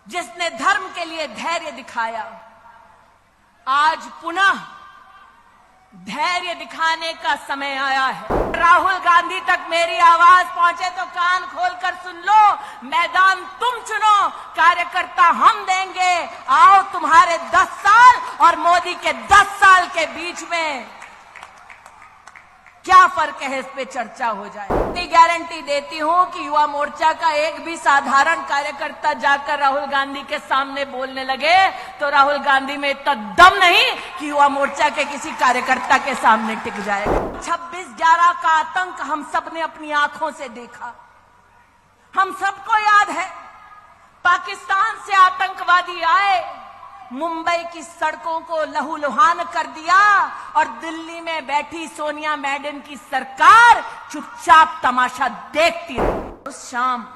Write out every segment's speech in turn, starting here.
जिसने धर्म के लिए धैर्य दिखाया, आज पुनः धैर्य दिखाने का समय आया है। राहुल गांधी तक मेरी आवाज पहुंचे तो कान खोलकर सुन लो। मैदान तुम चुनो, कार्यकर्ता हम देंगे। आओ तुम्हारे 10 साल और मोदी के 10 साल के बीच में क्या फर्क है, इस पे चर्चा हो जाए। इतनी गारंटी देती हूं कि युवा मोर्चा का एक भी साधारण कार्यकर्ता जाकर राहुल गांधी के सामने बोलने लगे तो राहुल गांधी में इतना दम नहीं कि युवा मोर्चा के किसी कार्यकर्ता के सामने टिक जाएगा। 26/11 का आतंक हम सबने अपनी आंखों से देखा। हम सबको याद है, पाकिस्तान से आतंकवादी आए, मुंबई की सड़कों को लहूलुहान कर दिया और दिल्ली में बैठी सोनिया मैडम की सरकार चुपचाप तमाशा देखती रही। उस शाम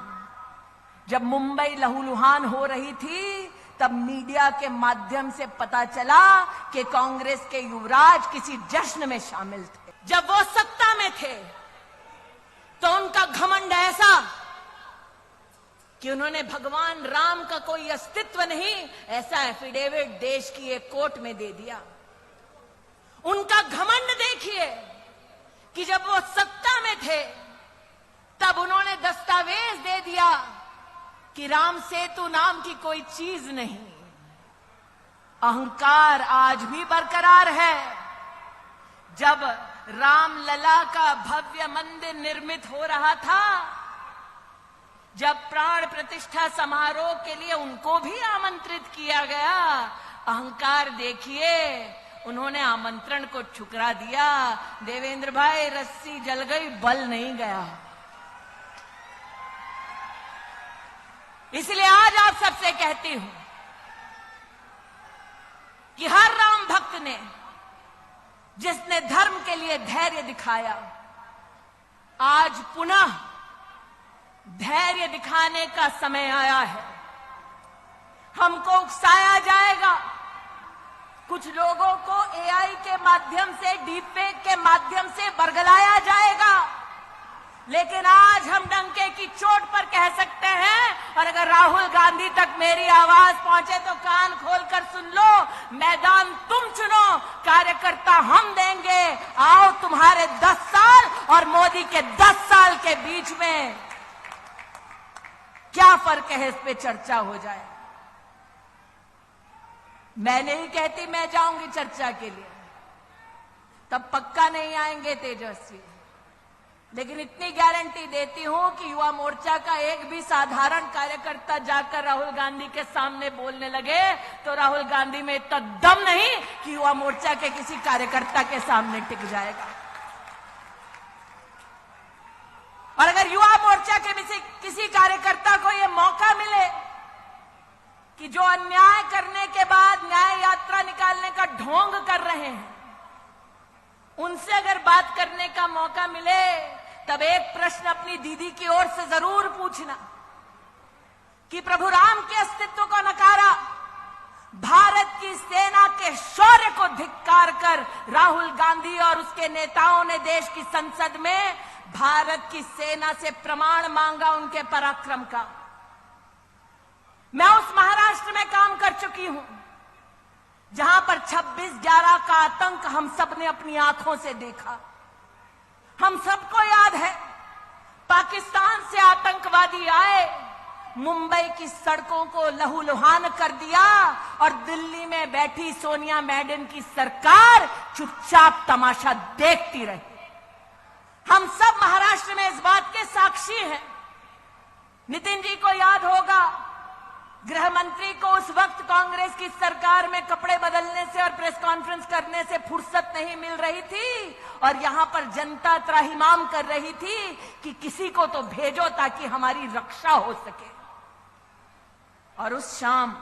जब मुंबई लहूलुहान हो रही थी, तब मीडिया के माध्यम से पता चला कि कांग्रेस के युवराज किसी जश्न में शामिल थे। जब वो सत्ता में थे तो उनका घमंड ऐसा कि उन्होंने भगवान राम का कोई अस्तित्व नहीं, ऐसा एफिडेविट देश की एक कोर्ट में दे दिया। उनका घमंड देखिए कि जब वो सत्ता में थे तब उन्होंने दस्तावेज दे दिया कि राम सेतु नाम की कोई चीज नहीं। अहंकार आज भी बरकरार है। जब रामलला का भव्य मंदिर निर्मित हो रहा था, जब प्राण प्रतिष्ठा समारोह के लिए उनको भी आमंत्रित किया गया, अहंकार देखिए, उन्होंने आमंत्रण को ठुकरा दिया। देवेंद्र भाई, रस्सी जल गई, बल नहीं गया। इसलिए आज आप सबसे कहती हूं कि हर राम भक्त ने, जिसने धर्म के लिए धैर्य दिखाया, आज पुनः धैर्य दिखाने का समय आया है। हमको उकसाया जाएगा, कुछ लोगों को एआई के माध्यम से, डीपफेक के माध्यम से बरगलाया जाएगा, लेकिन आज हम डंके की चोट पर कह सकते हैं। और अगर राहुल गांधी तक मेरी आवाज पहुंचे तो कान खोलकर सुन लो। मैदान तुम चुनो, कार्यकर्ता हम देंगे। आओ तुम्हारे 10 साल और मोदी के 10 साल के बीच में क्या फर्क है, इस पे चर्चा हो जाए। मैं नहीं कहती मैं जाऊंगी चर्चा के लिए, तब पक्का नहीं आएंगे तेजस्वी, लेकिन इतनी गारंटी देती हूं कि युवा मोर्चा का एक भी साधारण कार्यकर्ता जाकर राहुल गांधी के सामने बोलने लगे तो राहुल गांधी में इतना दम नहीं कि युवा मोर्चा के किसी कार्यकर्ता के सामने टिक जाएगा। और अगर युवा मोर्चा के किसी कार्यकर्ता को यह मौका मिले कि जो अन्याय करने के बाद न्याय यात्रा निकालने का ढोंग कर रहे हैं, उनसे अगर बात करने का मौका मिले, तब एक प्रश्न अपनी दीदी की ओर से जरूर पूछना कि प्रभु राम के अस्तित्व को नकारा, भारत की सेना के शौर्य को धिक्कार कर राहुल गांधी और उसके नेताओं ने देश की संसद में भारत की सेना से प्रमाण मांगा उनके पराक्रम का। मैं उस महाराष्ट्र में काम कर चुकी हूं जहां पर 26/11 का आतंक हम सबने अपनी आंखों से देखा। हम सबको याद है, पाकिस्तान से आतंकवादी आए, मुंबई की सड़कों को लहूलुहान कर दिया और दिल्ली में बैठी सोनिया मैडम की सरकार चुपचाप तमाशा देखती रही। हम सब महाराष्ट्र में इस बात के साक्षी हैं। नितिन जी को याद होगा, गृह मंत्री को उस वक्त कांग्रेस की सरकार में कपड़े बदलने से और प्रेस कॉन्फ्रेंस करने से फुर्सत नहीं मिल रही थी और यहां पर जनता त्राहिमाम कर रही थी कि किसी को तो भेजो ताकि हमारी रक्षा हो सके। और उस शाम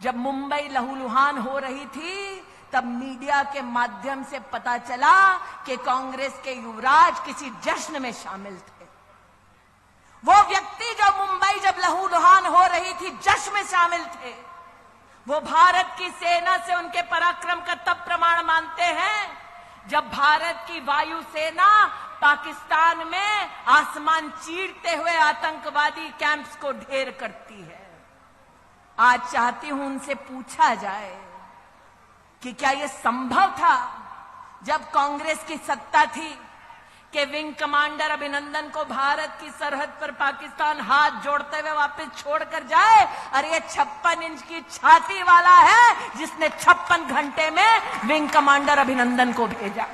जब मुंबई लहूलुहान हो रही थी, तब मीडिया के माध्यम से पता चला कि कांग्रेस के युवराज किसी जश्न में शामिल थे। वो व्यक्ति जो मुंबई जब लहूलुहान हो रही थी जश्न में शामिल थे, वो भारत की सेना से उनके पराक्रम का तब प्रमाण मानते हैं जब भारत की वायुसेना पाकिस्तान में आसमान चीरते हुए आतंकवादी कैंप्स को ढेर करती है। आज चाहती हूं उनसे पूछा जाए कि क्या यह संभव था जब कांग्रेस की सत्ता थी कि विंग कमांडर अभिनंदन को भारत की सरहद पर पाकिस्तान हाथ जोड़ते हुए वापस छोड़कर जाए। अरे ये 56 इंच की छाती वाला है जिसने 56 घंटे में विंग कमांडर अभिनंदन को भेजा।